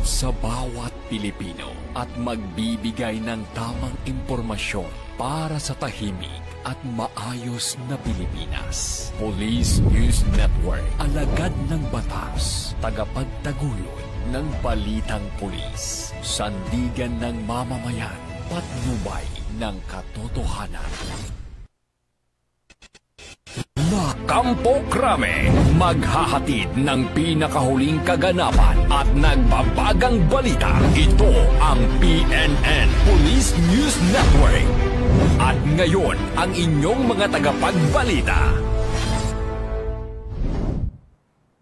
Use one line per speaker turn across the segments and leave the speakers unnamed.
sa bawat Pilipino at magbibigay ng tamang impormasyon para sa tahimik at maayos na Pilipinas. Police News Network, alagad ng batas, tagapagtaguyod ng balitang pulis, sandigan ng mamamayan, patnubay ng katotohanan. Kampo Krame, maghahatid ng pinakahuling kaganapan at nagbabagang balita. Ito ang PNN Police News Network. At ngayon, ang inyong mga tagapagbalita.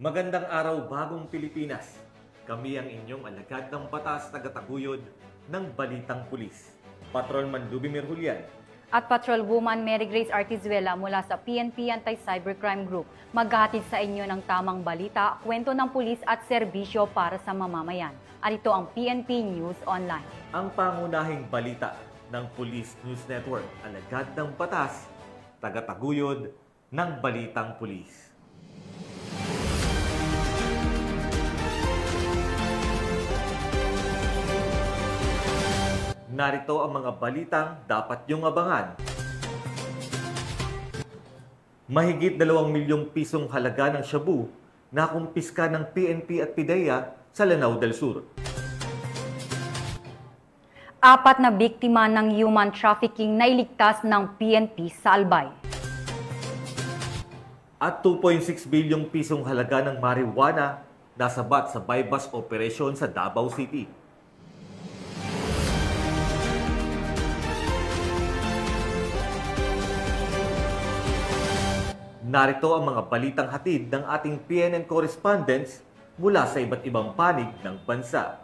Magandang araw, bagong Pilipinas. Kami ang inyong alagad ng batas, tagataguyod ng balitang pulis. Patrolman Lubimir Julian
at Patrolwoman Mary Grace Artizuela mula sa PNP Anti-Cybercrime Group. Maghahatid sa inyo ng tamang balita, kwento ng pulis at serbisyo para sa mamamayan. At ito ang PNP News Online.
Ang pangunahing balita ng Police News Network, alagad ng batas, tagataguyod ng balitang pulis. Narito ang mga balitang dapat niyong abangan. Mahigit 2 milyong pisong halaga ng shabu na kumpiska ng PNP at PIDEA sa Lanao del Sur.
4 na biktima ng human trafficking na iligtas ng PNP sa Albay.
At 2.6 bilyong pisong halaga ng marijuana nasabat sa bypass operation sa Davao City. Narito ang mga balitang hatid ng ating PNN correspondents mula sa iba't ibang panig ng bansa.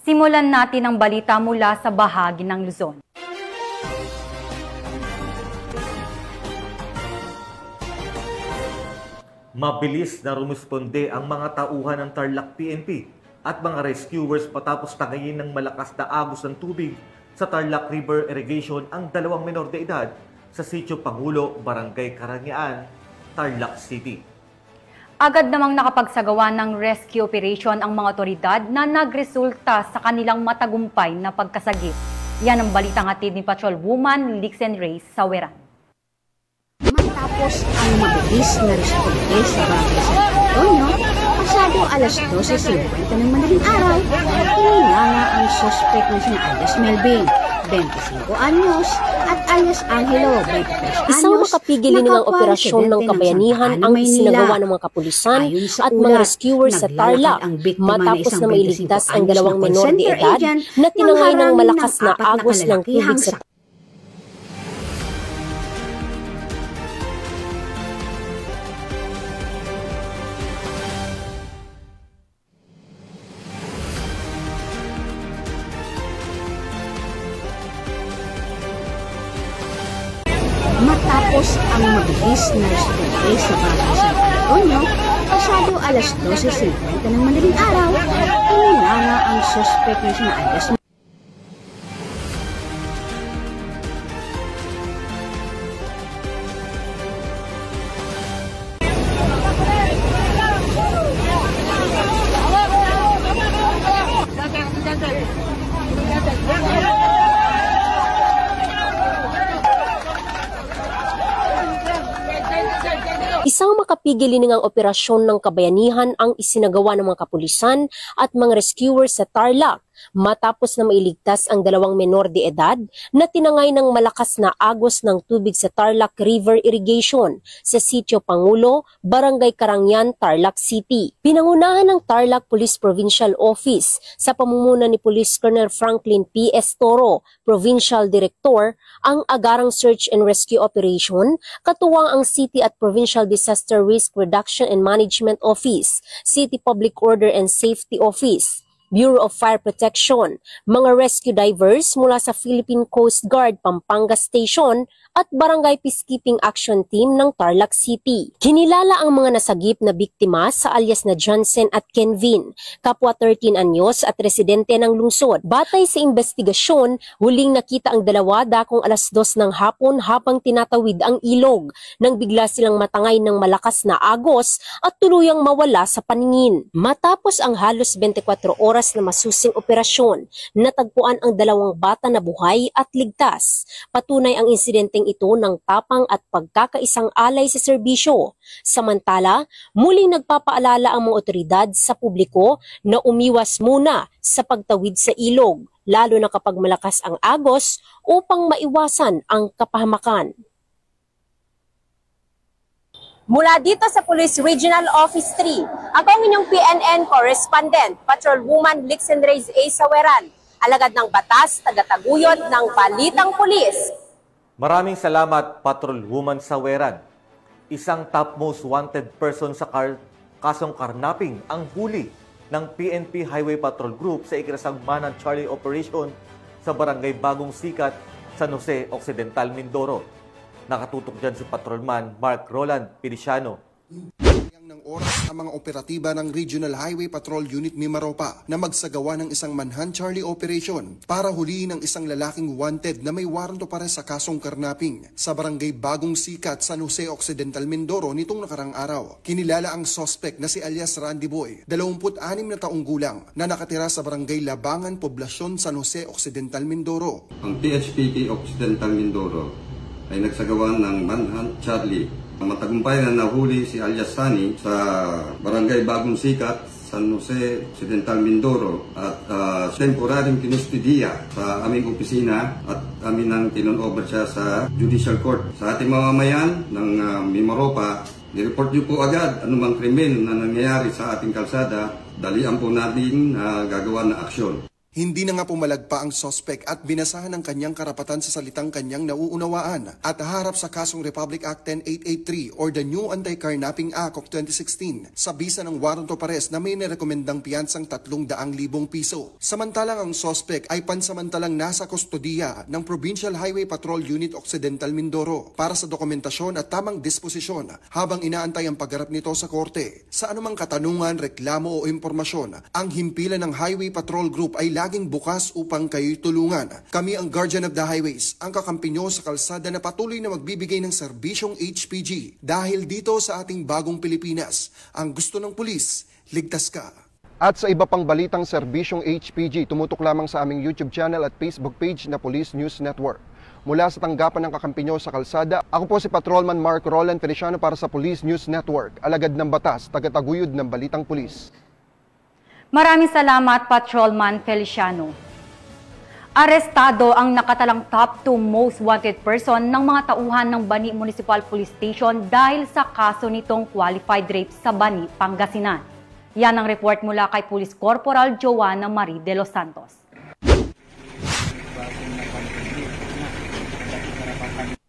Simulan natin ang balita mula sa bahagi ng Luzon.
Mabilis na rumisponde ang mga tauhan ng Tarlac PNP at mga rescuers patapos tangayin ng malakas na agos ng tubig sa Tarlac River Irrigation ang 2 menor de edad sa Sitio Pangulo, Barangay Karangyaan, Tarlac City.
Agad namang nakapagsagawa ng rescue operation ang mga otoridad na nagresulta sa kanilang matagumpay na pagkasagip. Yan ang balitang hatid ni Patrolwoman Lixen Reyes Saweran.
Matapos ang mabilis na responde sa Barangay San Antonio, pasado alas 12:50 ng madaling araw, hinilala ang suspect na sina alias Melvin, 25 anyos, at alias Angelo, 23 anyos.
Isang makapigilin ng operasyon ng kabayanihan ang isinagawa ng mga kapulisan at mga rescuers sa Tarlac matapos na mailigtas ang 2 menor de edad na tinangay ng malakas na agos ng tubig sa
Matapos ang mabilis na responde sa Barangay San Antonio, pasado alas 12:50 ng madaling araw, hinilala ang suspect na sina alias
Isang makapigilin ng operasyon ng kabayanihan ang isinagawa ng mga kapulisan at mga rescuers sa Tarlac matapos na mailigtas ang 2 menor de edad na tinangay ng malakas na agos ng tubig sa Tarlac River Irrigation sa Sitio Pangulo, Barangay Karangyaan, Tarlac City. Pinangunahan ng Tarlac Police Provincial Office sa pamumuno ni Police Colonel Franklin P. Estoro, Provincial Director, ang agarang search and rescue operation, katuwang ang City at Provincial Disaster Risk Reduction and Management Office, City Public Order and Safety Office, Bureau of Fire Protection, mga rescue divers mula sa Philippine Coast Guard Pampanga Station at Barangay Peacekeeping Action Team ng Tarlac City. Kinilala ang mga nasagip na biktima sa alias na Johnson at Kenvin, kapwa 13 anyos at residente ng lungsod. Batay sa investigasyon, huling nakita ang dalawa dakong alas 2 ng hapon habang tinatawid ang ilog nang bigla silang matangay ng malakas na agos at tuluyang mawala sa paningin. Matapos ang halos 24 oras na masusing operasyon, natagpuan ang dalawang bata na buhay at ligtas. Patunay ang insidenteng ito ng tapang at pagkakaisang alay sa serbisyo. Samantala, muling nagpapaalala ang mga otoridad sa publiko na umiwas muna sa pagtawid sa ilog, lalo na kapag malakas ang agos upang maiwasan ang kapahamakan. Mula dito sa Police Regional Office 3, ako ang inyong PNN Correspondent, Patrolwoman Lixen Reyes A. Saweran, alagad ng batas, tagataguyod ng Balitang Pulis.
Maraming salamat, Patrolwoman Saweran. Isang top most wanted person sa kasong karnaping ang huli ng PNP Highway Patrol Group sa ikinasang Manhunt Charlie Operation sa Barangay Bagong Sikat, San Jose Occidental, Mindoro. Nakatutok dyan si Patrolman Mark Roland Feliciano.
Ng oras ang mga operatiba ng Regional Highway Patrol Unit Mimaropa na magsagawa ng isang Manhunt Charlie Operation para huliin ang isang lalaking wanted na may waranto para sa kasong karnaping sa Barangay Bagong Sikat, San Jose Occidental, Mindoro nitong nakarang araw. Kinilala ang suspect na si alias Randy Boy, 26 na taong gulang na nakatira sa Barangay Labangan, Poblasyon, San Jose Occidental, Mindoro.
Ang PHPK Occidental Mindoro ay nagsagawa ng Manhunt Charlie. Matagumpay na nahuli si alias Sunny sa Barangay Bagong Sikat, San Jose Occidental, Mindoro at temporaryong kinustudiya sa aming opisina at amin nang tinunover siya sa Judicial Court. Sa ating mamamayan ng Mimaropa, i-report niyo po agad anumang krimen na nangyayari sa ating kalsada, dalian po natin gagawa ng aksyon.
Hindi na nga pumalagpa ang suspect at binasahan ang kanyang karapatan sa salitang kanyang nauunawaan at harap sa kasong Republic Act 10883 or the New Anti-Carnapping Act of 2016 sa bisa ng warrant of arrest na may nirekomendang piyansang 300,000 piso. Samantalang ang suspect ay pansamantalang nasa kustodiya ng Provincial Highway Patrol Unit Occidental, Mindoro para sa dokumentasyon at tamang disposisyon habang inaantay ang pagharap nito sa korte. Sa anumang katanungan, reklamo o impormasyon, ang himpilan ng Highway Patrol Group ay laging bukas upang kayo'y tulungan. Kami ang Guardian of the Highways, ang kakampi nyo sa kalsada na patuloy na magbibigay ng serbisyong HPG. Dahil dito sa ating bagong Pilipinas, ang gusto ng pulis, ligtas ka.
At sa iba pang balitang serbisyong HPG, tumutok lamang sa aming YouTube channel at Facebook page na Police News Network. Mula sa tanggapan ng kakampi nyo sa kalsada, ako po si Patrolman Mark Roland Feliciano para sa Police News Network, alagad ng batas, tagataguyod ng Balitang Pulis.
Maraming salamat, Patrolman Feliciano. Arestado ang nakatalang top 2 most wanted person ng mga tauhan ng Bani Municipal Police Station dahil sa kaso nitong qualified rape sa Bani, Pangasinan. Yan ang report mula kay Police Corporal Joanna Marie de los Santos.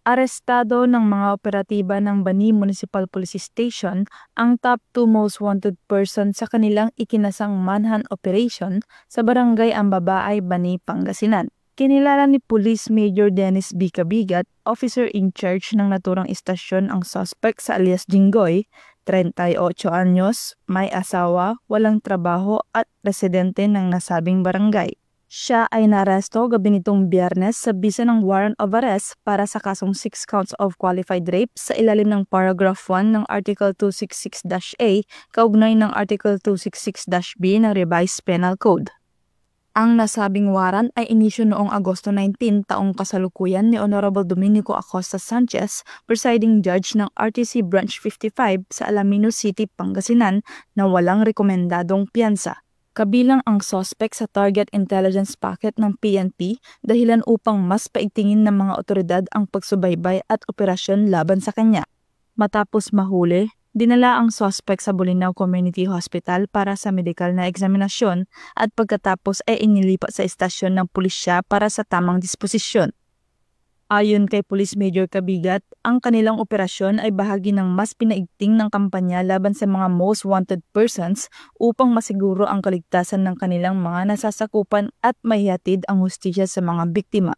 Arestado ng mga operatiba ng Bani Municipal Police Station ang top 2 most wanted person sa kanilang ikinasang manhunt operation sa Barangay Ambabaay, Bani, Pangasinan. Kinilala ni Police Major Dennis B. Cabigat, officer in charge ng naturang istasyon, ang suspect sa alias Jinggoy, 38 anyos, may asawa, walang trabaho at residente ng nasabing barangay. Siya ay naaresto gabi nitong Biyernes sa bisa ng warrant of arrest para sa kasong 6 counts of qualified rape sa ilalim ng paragraph 1 ng Article 266-A kaugnay ng Article 266-B ng Revised Penal Code. Ang nasabing warrant ay inisyu noong Agosto 19 taong kasalukuyan ni Honorable Dominico Acosta Sanchez, presiding judge ng RTC Branch 55 sa Alaminos City, Pangasinan na walang rekomendadong piyansa. Kabilang ang suspect sa target intelligence packet ng PNP dahilan upang mas paigtingin ng mga otoridad ang pagsubaybay at operasyon laban sa kanya. Matapos mahuli, dinala ang suspect sa Bolinao Community Hospital para sa medical na eksaminasyon at pagkatapos ay inilipat sa istasyon ng pulisya para sa tamang disposisyon. Ayon kay Police Major Cabigat, ang kanilang operasyon ay bahagi ng mas pinaigting ng kampanya laban sa mga most wanted persons upang masiguro ang kaligtasan ng kanilang mga nasasakupan at maihatid ang hustisya sa mga biktima.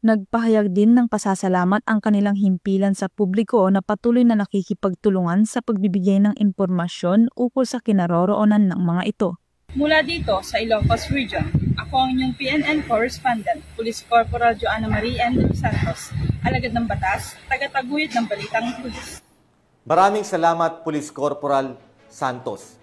Nagpahayag din ng pasasalamat ang kanilang himpilan sa publiko na patuloy na nakikipagtulungan sa pagbibigay ng impormasyon ukol sa kinaroroonan ng mga ito.
Mula dito sa Ilocos Region, ako ang inyong PNN correspondent, Police Corporal Joanna Marie N. Santos, alagad ng batas, tagataguyod ng balitang pulis.
Maraming salamat, Police Corporal Santos.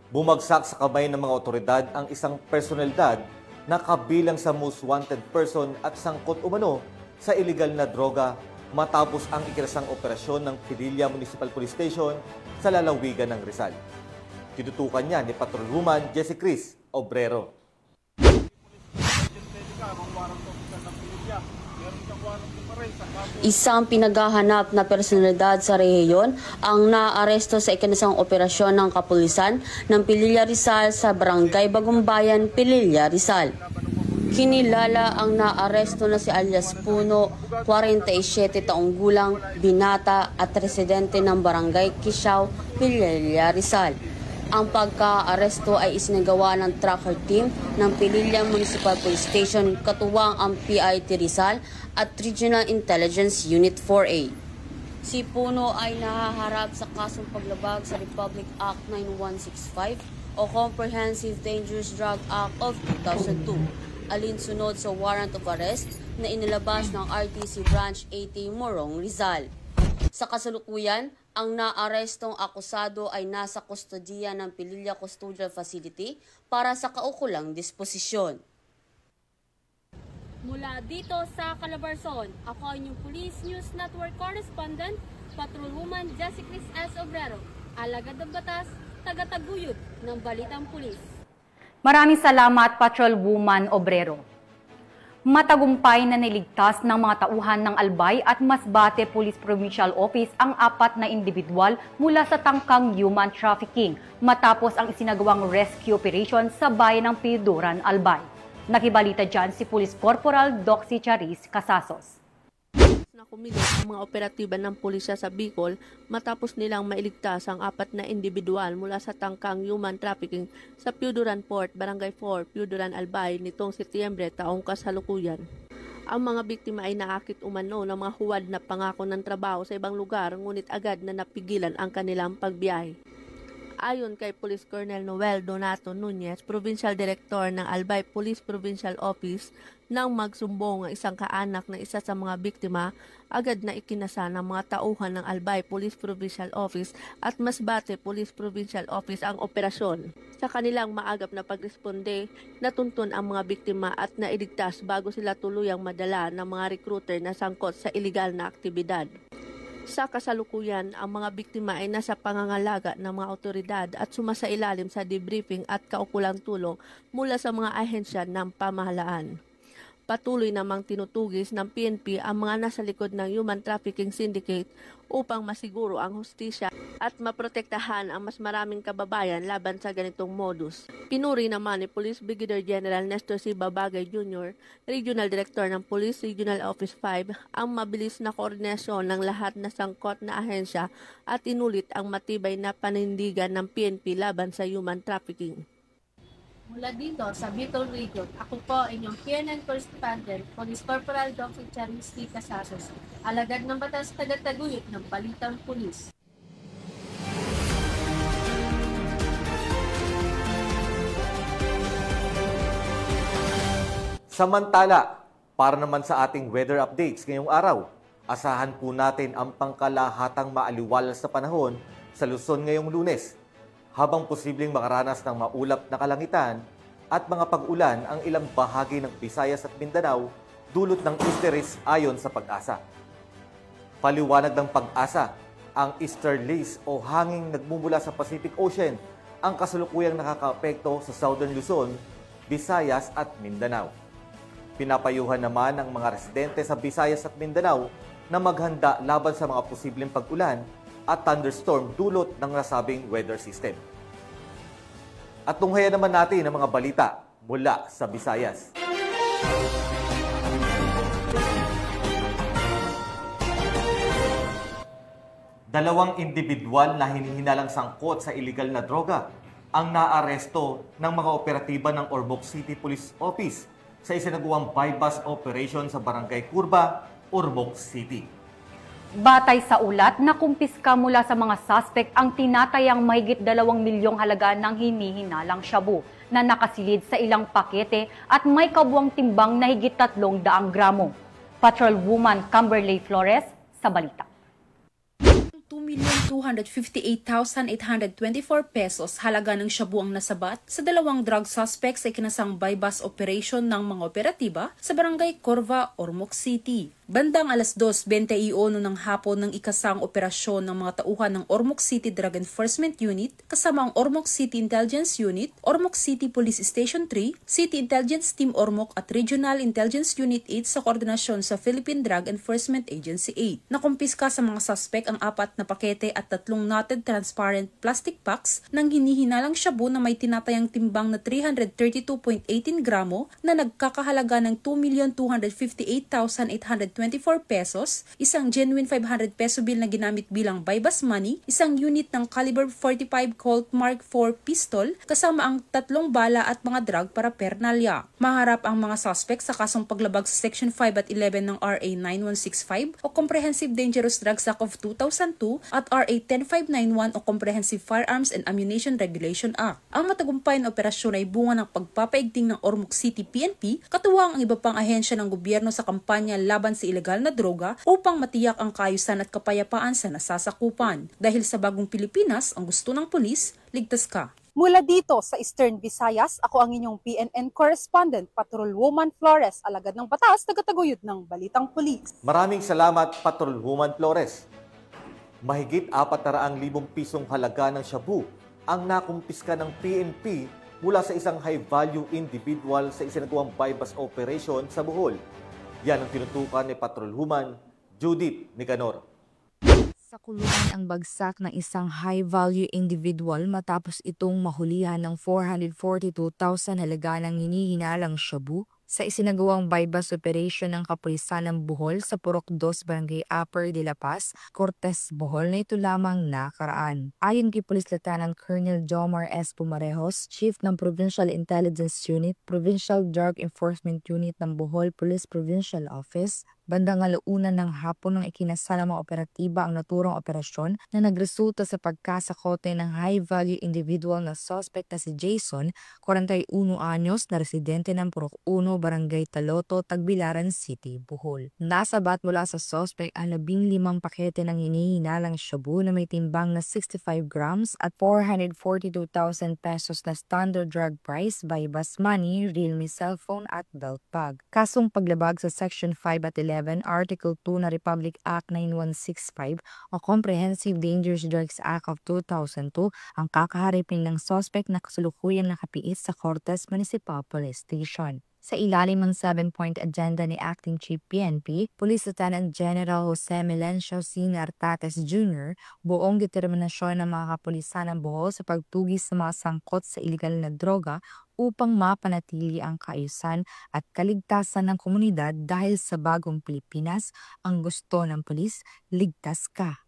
Bumagsak sa kamay ng mga otoridad ang isang personalidad na kabilang sa most wanted person at sangkot umano sa iligal na droga matapos ang ikinasang operasyon ng Pililla Municipal Police Station sa lalawigan ng Rizal. Tinutukan niya ni Patrolwoman Jessie Chris Obrero.
Isang pinaghahanap na personalidad sa rehiyon ang naaresto sa ikinasang operasyon ng kapulisan ng Pililla Rizal sa Barangay Bagumbayan, Pililla Rizal. Kinilala ang naaresto na si alias Puno, 47 taong gulang, binata at residente ng Barangay Quisiao, Pililla Rizal. Ang pagka-aresto ay isinagawa ng tracker team ng Pililla Municipal Police Station katuwang ang PIT Rizal at Regional Intelligence Unit 4A. Si Puno ay nahaharap sa kasong paglabag sa Republic Act 9165 o Comprehensive Dangerous Drug Act of 2002, alinsunod sa warrant of arrest na inilabas ng RTC Branch 80 Morong, Rizal. Sa kasalukuyan, ang naarestong akusado ay nasa kustodiya ng Pililla Custodial Facility para sa kaukulang disposisyon. Mula dito sa Calabarzon, ako ang inyong Police News Network Correspondent, Patrolwoman Jessie Chris S. Obrero, alagad ng batas, tagataguyod ng Balitang Pulis.
Maraming salamat, Patrolwoman Obrero. Matagumpay na niligtas ng mga tauhan ng Albay at Masbate Police Provincial Office ang 4 na individual mula sa tangkang human trafficking matapos ang isinagawang rescue operation sa bayan ng Piduran, Albay. Nakibalita dyan si Police Corporal Doxy Charis Casasos.
Na kumilos ang mga operatiba ng pulisya sa Bicol matapos nilang mailigtas ang 4 na individual mula sa tangkang human trafficking sa Piuduran Port, Barangay 4, Piuduran, Albay nitong Setyembre taong kasalukuyan. Ang mga biktima ay naakit umano ng mga huwad na pangako ng trabaho sa ibang lugar ngunit agad na napigilan ang kanilang pagbiyahe. Ayon kay Police Colonel Noel Donato Nunez, Provincial Director ng Albay Police Provincial Office, nang magsumbong ang isang kaanak na isa sa mga biktima, agad na ikinasa ng mga tauhan ng Albay Police Provincial Office at Masbate Police Provincial Office ang operasyon. Sa kanilang maagap na pagresponde, natuntun ang mga biktima at nailigtas bago sila tuluyang madala ng mga recruiter na sangkot sa iligal na aktibidad. Sa kasalukuyan, ang mga biktima ay nasa pangangalaga ng mga otoridad at sumasailalim sa debriefing at kaukulang tulong mula sa mga ahensya ng pamahalaan. Patuloy namang tinutugis ng PNP ang mga nasa likod ng human trafficking syndicate upang masiguro ang hustisya at maprotektahan ang mas maraming kababayan laban sa ganitong modus. Pinuri naman ni Police Brigadier General Nestor C. Babagay Jr., Regional Director ng Police Regional Office 5, ang mabilis na koordinasyon ng lahat na sangkot na ahensya at inulit ang matibay na panindigan ng PNP laban sa human trafficking.
Mula dito sa Bicol Region, ako po inyong PNN Correspondent, Police Corporal Doxy Charis Casasos, alagad ng batas, tagataguyod ng Balitang Pulis.
Samantala, para naman sa ating weather updates ngayong araw, asahan po natin ang pangkalahatang maaliwalas na panahon sa Luzon ngayong Lunes, habang posibleng makaranas ng maulap na kalangitan at mga pag-ulan ang ilang bahagi ng Visayas at Mindanao dulot ng easteries ayon sa Pag-asa. Paliwanag ng Pag-asa, ang easterlies o hanging nagmumula sa Pacific Ocean ang kasalukuyang nakakaapekto sa Southern Luzon, Visayas at Mindanao. Pinapayuhan naman ng mga residente sa Visayas at Mindanao na maghanda laban sa mga posibleng pag-ulan at thunderstorm dulot ng nasabing weather system. At tunghayan naman natin ang mga balita mula sa Visayas. 2 individual na hinihinalang sangkot sa illegal na droga ang naaresto ng mga operatiba ng Ormoc City Police Office sa isinagawang bypass operation sa Barangay Curva, Ormoc City.
Batay sa ulat, nakumpiska mula sa mga suspect ang tinatayang mahigit 2 milyong halaga ng hinihinalang shabu na nakasilid sa ilang pakete at may kabuang timbang na higit 300 gramo. Patrolwoman Camberley Flores sa balita.
2,258,824 pesos halaga ng shabu ang nasabat sa 2 drug suspects sa ikinasang bypass operation ng mga operatiba sa Barangay Corva, Ormoc City. Bandang alas 2:21 ng hapon ng ikasang operasyon ng mga tauhan ng Ormoc City Drug Enforcement Unit kasama ang Ormoc City Intelligence Unit, Ormoc City Police Station 3, City Intelligence Team Ormoc at Regional Intelligence Unit 8 sa koordinasyon sa Philippine Drug Enforcement Agency 8. Nakumpiska sa mga suspect ang 4 na pakete at 3 knotted transparent plastic packs ng hinihinalang shabu na may tinatayang timbang na 332.18 gramo na nagkakahalaga ng 2,258,824 pesos, isang genuine 500 peso bill na ginamit bilang bypass money, isang unit ng caliber 45 Colt Mark IV pistol, kasama ang 3 bala at mga drug para pernalya. Maharap ang mga suspect sa kasong paglabag sa Section 5 at 11 ng RA 9165 o Comprehensive Dangerous Drugs Act of 2002 at RA 10591 o Comprehensive Firearms and Ammunition Regulation Act. Ang matagumpay na operasyon ay bunga ng pagpapaigting ng Ormoc City PNP, katuwang ang iba pang ahensya ng gobyerno sa kampanya laban sa ilegal na droga upang matiyak ang kaayusan at kapayapaan sa nasasakupan. Dahil sa bagong Pilipinas, ang gusto ng pulis, ligtas ka.
Mula dito sa Eastern Visayas, ako ang inyong PNN correspondent, Patrolwoman Flores, alagad ng batas, tagataguyod ng Balitang Pulis.
Maraming salamat, Patrolwoman Flores. Mahigit 400,000 pisong halaga ng shabu ang nakumpiska ng PNP mula sa isang high-value individual sa isinagawang bypass operation sa Bohol. Yan ang tinutukan ni Patrolwoman Judith Nicanor.
Sa kulungan ang bagsak ng isang high-value individual matapos itong mahulihan ng 442,000 halaga ng hinihinalang shabu sa isinagawang bypass operation ng kapulisan ng Bohol sa Purok 2, Barangay Upper de La Paz, Cortes, Bohol na ito lamang nakaraan. Ayon kay Police Lieutenant Colonel Jomar S. Pumarejos, Chief ng Provincial Intelligence Unit, Provincial Drug Enforcement Unit ng Bohol Police Provincial Office, bandang alauna ng hapon ng ikinasal ng mga operatiba ang naturang operasyon na nagresulta sa pagkasakote ng high-value individual na suspect na si Jason, 41 anyos na residente ng Purok 1, Barangay Taloto, Tagbilaran City, Bohol. Nasabat mula sa suspect ang 15 pakete ng hinihinalang shabu na may timbang na 65 grams at 442,000 pesos na standard drug price, bypass money, Realme cellphone at belt bag. Kasong paglabag sa Section 5 at 11 Article 2 na Republic Act 9165 o Comprehensive Dangerous Drugs Act of 2002 ang kakaharapin ng suspect na kasalukuyang nakapiit sa Cortes Municipal Police Station. Sa ilalim ng 7-point agenda ni Acting Chief PNP, Police Lieutenant General Jose Melencio Sina Artates Jr., buong determinasyon ng mga kapulisan ng Bohol sa pagtugis sa mga sangkot sa iligal na droga upang mapanatili ang kaayusan at kaligtasan ng komunidad dahil sa bagong Pilipinas, ang gusto ng pulis, ligtas ka.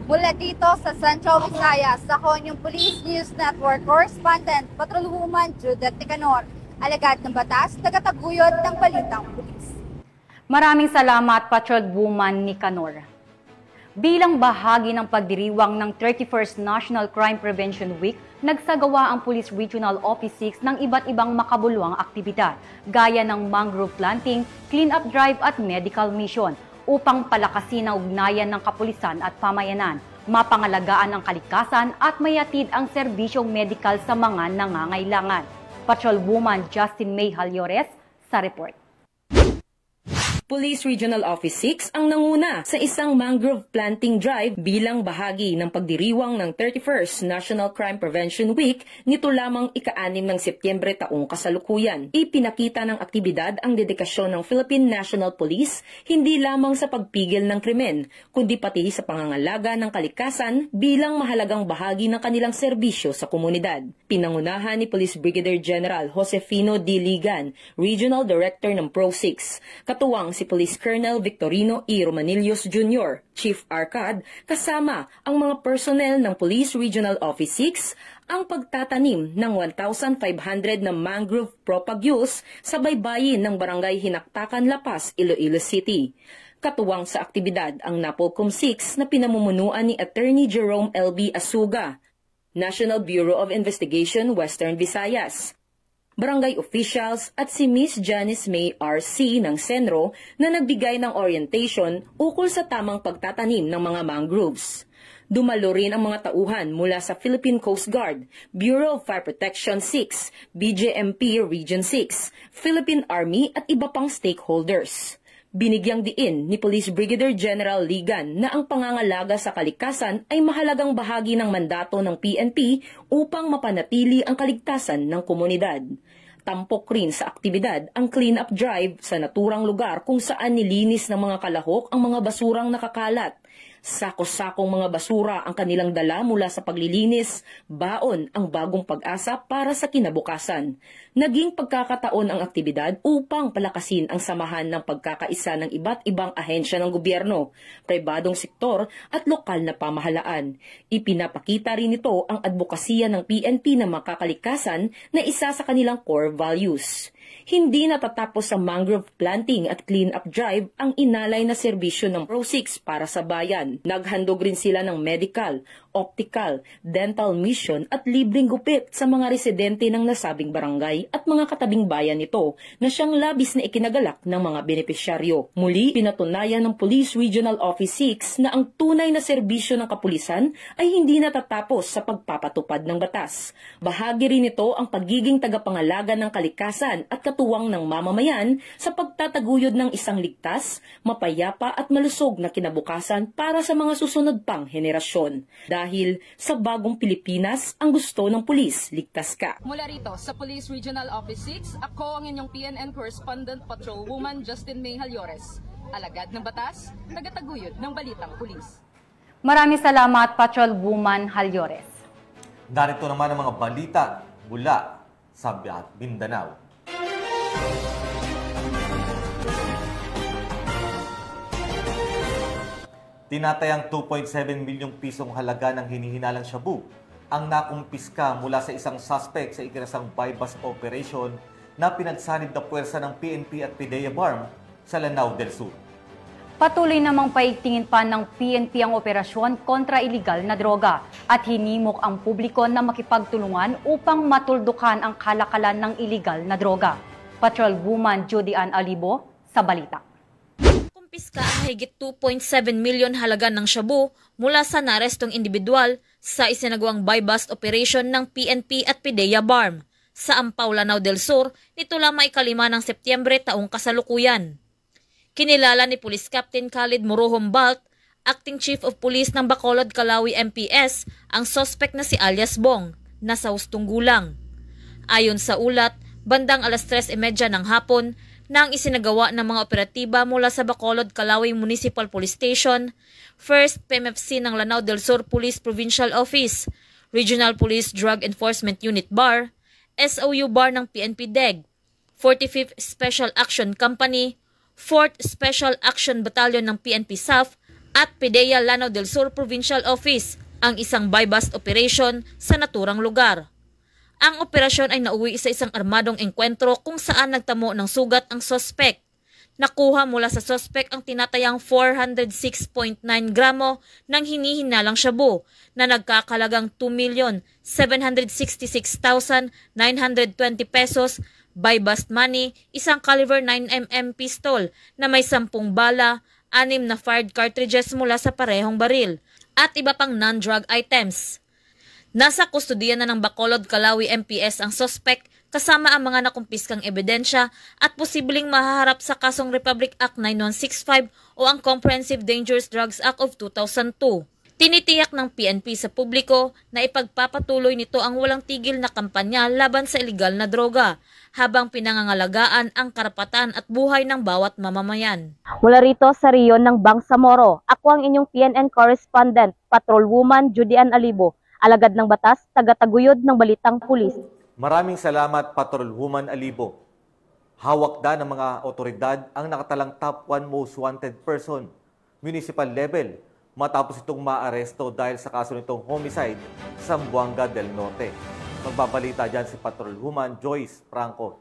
Mula dito sa Central Visayas, ako ang Police News Network Correspondent, Patrolwoman Judith Nicanor, alagad ng batas, tagataguyod ng Balitang Pulis.
Maraming salamat, Patrolwoman Nicanor. Bilang bahagi ng pagdiriwang ng 31st National Crime Prevention Week, nagsagawa ang Police Regional Office 6 ng iba't ibang makabuluhang aktibidad, gaya ng mangrove planting, clean-up drive at medical mission, upang palakasin ang ugnayan ng kapulisan at pamayanan, mapangalagaan ang kalikasan at mayatid ang serbisyong medikal sa mga nangangailangan. Patrolwoman Justin May Halyores sa report.
Police Regional Office 6 ang nanguna sa isang mangrove planting drive bilang bahagi ng pagdiriwang ng 31st National Crime Prevention Week nito lamang ika-6 ng Setyembre taong kasalukuyan. Ipinakita ng aktibidad ang dedikasyon ng Philippine National Police hindi lamang sa pagpigil ng krimen, kundi pati sa pangangalaga ng kalikasan bilang mahalagang bahagi ng kanilang serbisyo sa komunidad. Pinangunahan ni Police Brigadier General Josefino D. Ligan, Regional Director ng Pro 6, katuwang si si Police Colonel Victorino E. Romanillos Jr., Chief Arcad, kasama ang mga personnel ng Police Regional Office 6 ang pagtatanim ng 1,500 na mangrove propagules sa baybayin ng Barangay Hinaktakan, La Paz, Iloilo City. Katuwang sa aktibidad ang NAPOLCOM 6 na pinamumunuan ni Attorney Jerome L.B. Asuga, National Bureau of Investigation, Western Visayas, barangay officials at si Miss Janice May R.C. ng Senro na nagbigay ng orientation ukol sa tamang pagtatanim ng mga mangroves. Dumalo rin ang mga tauhan mula sa Philippine Coast Guard, Bureau of Fire Protection 6, BJMP Region 6, Philippine Army at iba pang stakeholders. Binigyang diin ni Police Brigadier General Ligan na ang pangangalaga sa kalikasan ay mahalagang bahagi ng mandato ng PNP upang mapanatili ang kaligtasan ng komunidad. Tampok rin sa aktibidad ang clean-up drive sa naturang lugar kung saan nilinis ng mga kalahok ang mga basurang nakakalat. Sako-sakong mga basura ang kanilang dala mula sa paglilinis, baon ang bagong pag-asa para sa kinabukasan. Naging pagkakataon ang aktibidad upang palakasin ang samahan ng pagkakaisa ng iba't ibang ahensya ng gobyerno, pribadong sektor at lokal na pamahalaan. Ipinapakita rin ito ang advokasya ng PNP na makakalikasan na isa sa kanilang core values. Hindi natatapos sa mangrove planting at clean-up drive ang inalay na serbisyo ng Pro-6 para sa bayan. Naghandog rin sila ng medical, optical, dental mission at libreng gupit sa mga residente ng nasabing barangay at mga katabing bayan nito na siyang labis na ikinagalak ng mga benepisyaryo. Muli, pinatunayan ng Police Regional Office 6 na ang tunay na serbisyo ng kapulisan ay hindi natatapos sa pagpapatupad ng batas. Bahagi rin ito ang pagiging tagapangalaga ng kalikasan at katuwang ng mamamayan sa pagtataguyod ng isang ligtas, mapayapa at malusog na kinabukasan para sa mga susunod pang henerasyon. Dahil sa bagong Pilipinas, ang gusto ng pulis, ligtas ka.
Mula rito sa Police Regional Office 6, ako ang inyong PNN Correspondent Patrolwoman Justin May Halyores. Alagad ng batas, tagataguyod ng balitang pulis.
Maraming salamat, Patrolwoman Halyores.
Narito naman ang mga balita mula sa Mindanao. Tinatayang 2.7 milyong pisong halaga ng hinihinalang shabu ang nakumpiska mula sa isang suspect sa ikinasang buy-bust operation na pinagsanib na puwersa ng PNP at PDEA BARM sa Lanao del Sur.
Patuloy namang paigtingin pa ng PNP ang operasyon kontra iligal na droga at hinimok ang publiko na makipagtulungan upang matuldukan ang kalakalan ng iligal na droga. Patrolwoman Judy Ann Alibo sa balita.
Kumpiska ang higit 2.7 milyon halaga ng shabu mula sa narestong individual sa isinagawang buy-bust operation ng PNP at PDEA BARM sa Ampaw, Lanao del Sur nito lamang 5 ng Setyembre taong kasalukuyan. Kinilala ni Police Captain Khalid Murohom Balt, Acting Chief of Police ng Bacolod, Calawi MPS, ang suspect na si alias Bong, na sa hustong gulang. Ayon sa ulat, bandang 3:30 ng hapon, nang isinagawa ng mga operatiba mula sa Bacolod, Calawi Municipal Police Station, 1st PMFC ng Lanao del Sur Police Provincial Office, Regional Police Drug Enforcement Unit BAR, SOU BAR ng PNP DEG, 45th Special Action Company, 4th Special Action Battalion ng PNP SAF at PDEA Lanao del Sur Provincial Office ang isang buy-bust operation sa naturang lugar. Ang operasyon ay nauwi sa isang armadong engkwentro kung saan nagtamo ng sugat ang suspect. Nakuha mula sa suspect ang tinatayang 406.9 gramo ng hinihinalang shabu na nagkakalagang 2,766,920 pesos, buy-bust money, isang caliber 9mm pistol na may 10 bala, 6 na fired cartridges mula sa parehong baril, at iba pang non-drug items. Nasa kustodiya na ng Bacolod, Calawi MPS ang suspect kasama ang mga nakumpiskang ebidensya at posibleng mahaharap sa kasong Republic Act 9165 o ang Comprehensive Dangerous Drugs Act of 2002. Tinitiyak ng PNP sa publiko na ipagpapatuloy nito ang walang tigil na kampanya laban sa iligal na droga, habang pinangangalagaan ang karapatan at buhay ng bawat mamamayan.
Mula rito sa riyon ng Bangsamoro, ako ang inyong PNN Correspondent, Patrolwoman Judy Ann Alibo, alagad ng batas, tagataguyod ng balitang pulis.
Maraming salamat, Patrolwoman Alibo. Hawak na ng mga otoridad ang nakatalang top 1 most wanted person, municipal level, matapos itong maaresto dahil sa kaso nitong homicide sa Zamboanga del Norte. Magbabalita dyan si Patrolwoman Joyce Franco.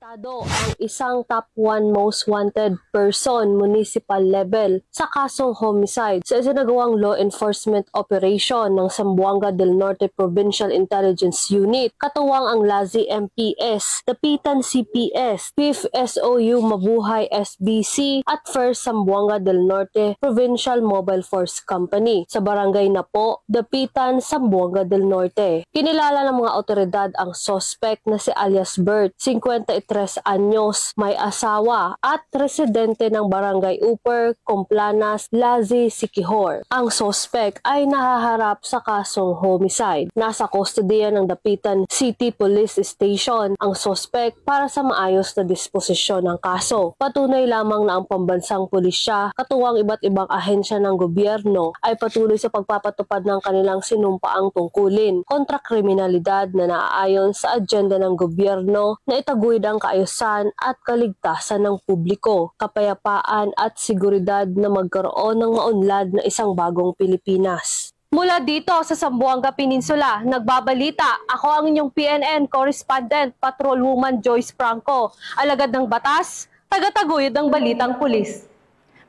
Ang isang top 1 most wanted person municipal level sa kasong homicide sa isinagawang law enforcement operation ng Zamboanga del Norte Provincial Intelligence Unit, katuwang ang LAZI MPS, Dapitan CPS, 5th SOU Mabuhay SBC at 1st Zamboanga del Norte Provincial Mobile Force Company sa barangay Napo, Dapitan, Zamboanga del Norte. Kinilala ng mga otoridad ang suspect na si alias Bert, 53 anyos, may asawa at residente ng Barangay Upper, Complanas, LAZI, Siquijor. Ang suspect ay nahaharap sa kasong homicide. Nasa kustodiya ng Dapitan City Police Station ang suspect para sa maayos na disposisyon ng kaso. Patunay lamang na ang pambansang pulisya, katuwang iba't ibang ahensya ng gobyerno ay patuloy sa pagpapatupad ng kanilang sinumpaang tungkulin kontra kriminalidad na naaayon sa agenda ng gobyerno na itaguyod ang kaayusan at kaligtasan ng publiko, kapayapaan at seguridad na magkaroon ng maunlad na isang bagong Pilipinas. Mula dito sa Zamboanga Peninsula, nagbabalita ako ang inyong PNN correspondent, Patrolwoman Joyce Franco, alagad ng batas, tagataguyod ng balitang pulis.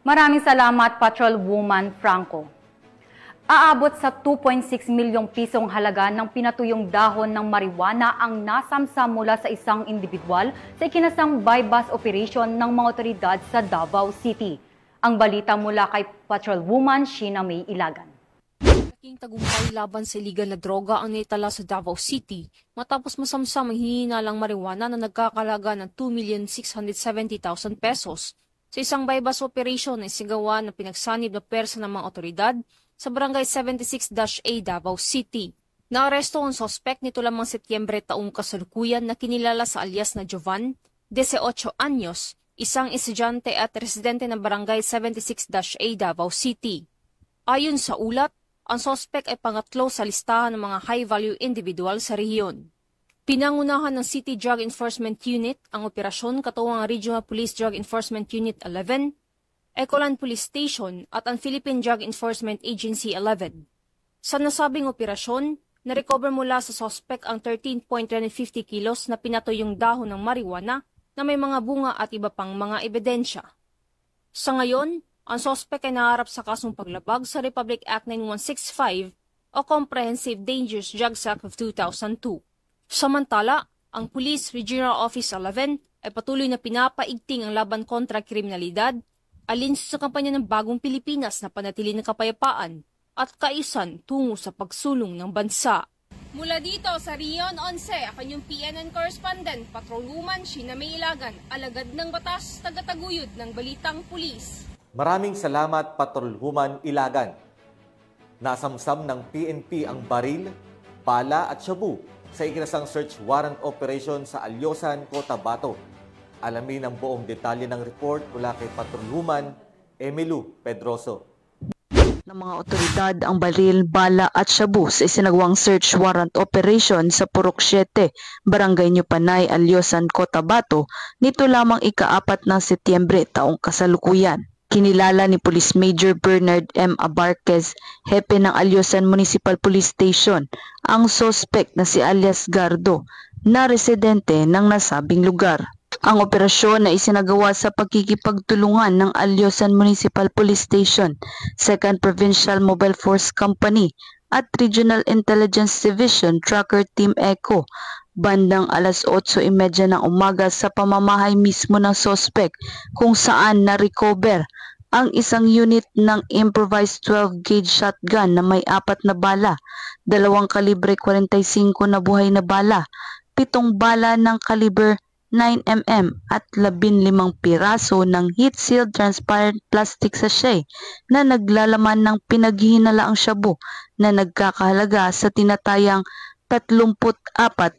Maraming salamat, Patrolwoman Franco. Aabot sa 2.6 milyong pisong halaga ng pinatuyong dahon ng marijuana ang nasamsam mula sa isang individual sa ikinasang buy-bust operation ng mga otoridad sa Davao City. Ang balita mula kay Patrolwoman Sheena May Ilagan.
Malaking tagumpay laban sa iligal na droga ang naitala sa Davao City matapos masamsam ang hinihinalang marijuana na nagkakalaga ng 2,670,000 pesos sa isang buy-bust operation na isigawa na pinagsanib na persa ng mga otoridad sa Barangay 76-A Davao City. Naaresto ang sospek nito lamang Setyembre taong kasalukuyan na kinilala sa alias na Jovan, 18 anyos, isang estudyante at residente ng Barangay 76-A Davao City. Ayon sa ulat, ang sospek ay pangatlo sa listahan ng mga high-value individual sa rehiyon. Pinangunahan ng City Drug Enforcement Unit ang operasyon katuwang ang Regional Police Drug Enforcement Unit 11, Ecolan Police Station at ang Philippine Drug Enforcement Agency 11. Sa nasabing operasyon, na-recover mula sa sospek ang 13.350 kilos na pinatuyong dahon ng marijuana na may mga bunga at iba pang mga ebidensya. Sa ngayon, ang sospek ay naharap sa kasong paglabag sa Republic Act 9165 o Comprehensive Dangerous Drugs Act of 2002. Samantala, ang Police Regional Office 11 ay patuloy na pinapaigting ang laban kontra kriminalidad alin sa kampanya ng Bagong Pilipinas na panatili ng kapayapaan at kaayusan tungo sa pagsulong ng bansa.
Mula dito sa Rion 11, ako yung PNN correspondent, Patrolwoman Sheena May Ilagan, alagad ng batas, tagataguyod ng balitang pulis.
Maraming salamat, Patrolwoman Ilagan. Nasamsam ng PNP ang baril, bala at shabu sa ikinasang search warrant operation sa Alyosan, Cotabato. Alamin ang buong detalye ng report mula kay Patrolwoman Emilu Pedroso.
Ng mga otoridad ang baril, bala at shabu sa isinagawang search warrant operation sa Purok 7, Barangay New Panay, Alyosan, Cotabato, nito lamang ika-4 ng Setyembre taong kasalukuyan. Kinilala ni Police Major Bernard M. Abarquez, hepe ng Alyosan Municipal Police Station, ang suspect na si alias Gardo, na residente ng nasabing lugar. Ang operasyon na isinagawa sa pagkikipagtulungan ng Alyosan Municipal Police Station, 2nd Provincial Mobile Force Company at Regional Intelligence Division Tracker Team Echo, bandang alas 8:30 ng umaga sa pamamahay mismo ng suspect kung saan na-recover ang isang unit ng improvised 12-gauge shotgun na may 4 na bala, 2 kalibre 45 na buhay na bala, 7 bala ng kaliber 9mm at 15 piraso ng heat-sealed transparent plastic sachet na naglalaman ng pinaghihinalaang shabu na nagkakahalaga sa tinatayang 34,000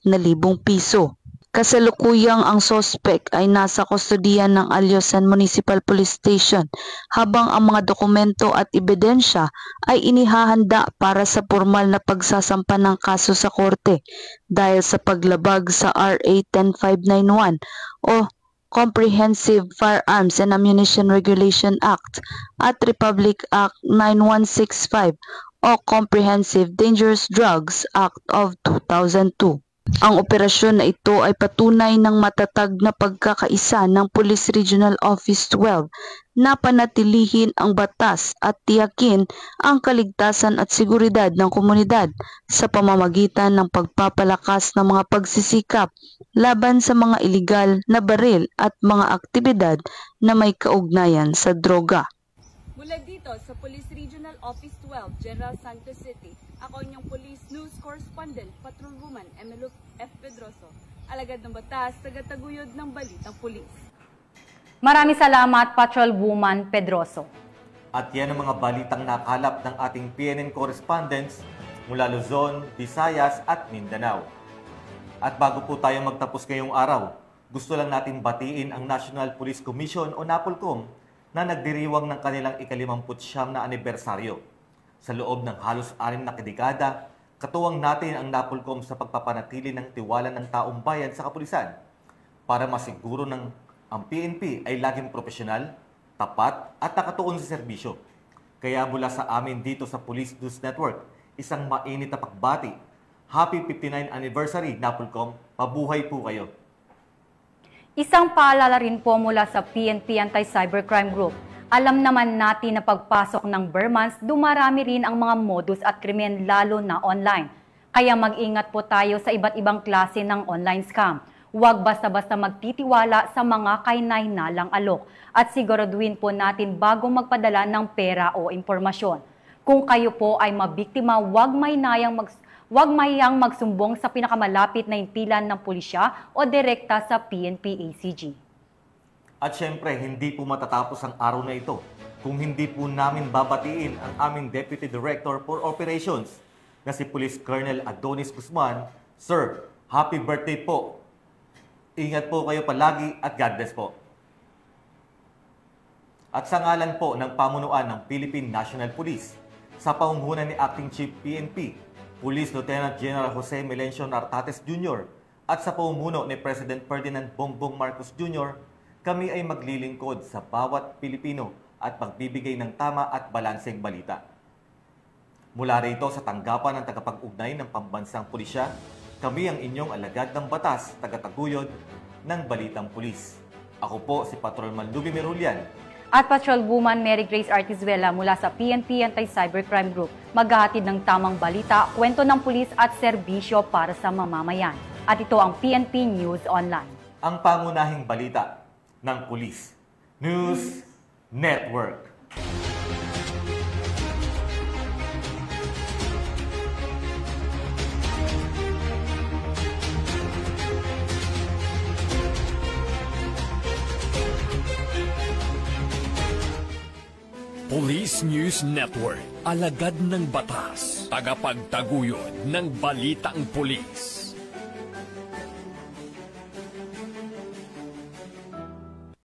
piso. Kasalukuyang ang sospek ay nasa kustodiyan ng Alyosan Municipal Police Station habang ang mga dokumento at ebidensya ay inihahanda para sa formal na pagsasampa ng kaso sa korte dahil sa paglabag sa RA 10591 o Comprehensive Firearms and Ammunition Regulation Act at Republic Act 9165 o Comprehensive Dangerous Drugs Act of 2002. Ang operasyon na ito ay patunay ng matatag na pagkakaisa ng Police Regional Office 12 na panatilihin ang batas at tiyakin ang kaligtasan at seguridad ng komunidad sa pamamagitan ng pagpapalakas ng mga pagsisikap laban sa mga iligal na baril at mga aktibidad na may kaugnayan sa droga.
Mula dito sa Police Regional Office 12, General Santos City, ako inyong Police News Correspondent, Patrolwoman Emilio F. Pedroso, alagad ng batas, tagataguyod ng Balitang Pulis.
Maraming salamat, Patrolwoman Pedroso.
At yan ang mga balitang nakalap ng ating PNN correspondents mula Luzon, Visayas at Mindanao. At bago po tayo magtapos ngayong araw, gusto lang natin batiin ang National Police Commission o NAPOLCOM na nagdiriwang ng kanilang ika-59 na anibersaryo. Sa loob ng halos 6 na dekada, katuwang natin ang NAPOLCOM sa pagpapanatili ng tiwala ng taong bayan sa kapulisan para masiguro ng ang PNP ay laging profesional, tapat at nakatuon sa serbisyo. Kaya mula sa amin dito sa Police News Network, isang mainit na pagbati. Happy 59th anniversary, NAPOLCOM. Mabuhay po kayo.
Isang paalala rin po mula sa PNP Anti-Cybercrime Group. Alam naman natin na pagpasok ng bare months, dumarami rin ang mga modus at krimen lalo na online. Kaya mag-ingat po tayo sa iba't ibang klase ng online scam. Huwag basta-basta magtitiwala sa mga kahinahinalang alok at siguraduhin po natin bago magpadala ng pera o impormasyon. Kung kayo po ay mabiktima, huwag mahiyang magsumbong sa pinakamalapit na impilan ng pulisya o direkta sa PNP-ACG.
At syempre, hindi po matatapos ang araw na ito kung hindi po namin babatiin ang aming Deputy Director for Operations na si Police Colonel Adonis Guzman. Sir, happy birthday po! Ingat po kayo palagi at God bless po. At sa ngalan po ng pamunuan ng Philippine National Police, sa pangunguna ni Acting Chief PNP, Police Lieutenant General Jose Melencio Nartates Jr. at sa pamumuno ni President Ferdinand Bongbong Marcos Jr., kami ay maglilingkod sa bawat Pilipino at magbibigay ng tama at balanseng balita. Mula rito sa tanggapan ng tagapag-ugnay ng pambansang pulisya, kami ang inyong alagad ng batas, tagataguyod ng Balitang Pulis. Ako po si Patrolman Luby Merulian.
At Patrolwoman Mary Grace Artizuela mula sa PNP Anti-Cybercrime Group. Maghahatid ng tamang balita, kwento ng pulis at serbisyo para sa mamamayan. At ito ang PNP News Online.
Ang pangunahing balita ng Police News Network.
Police News Network, alagad ng batas, tagapagtaguyod ng Balitang Pulis.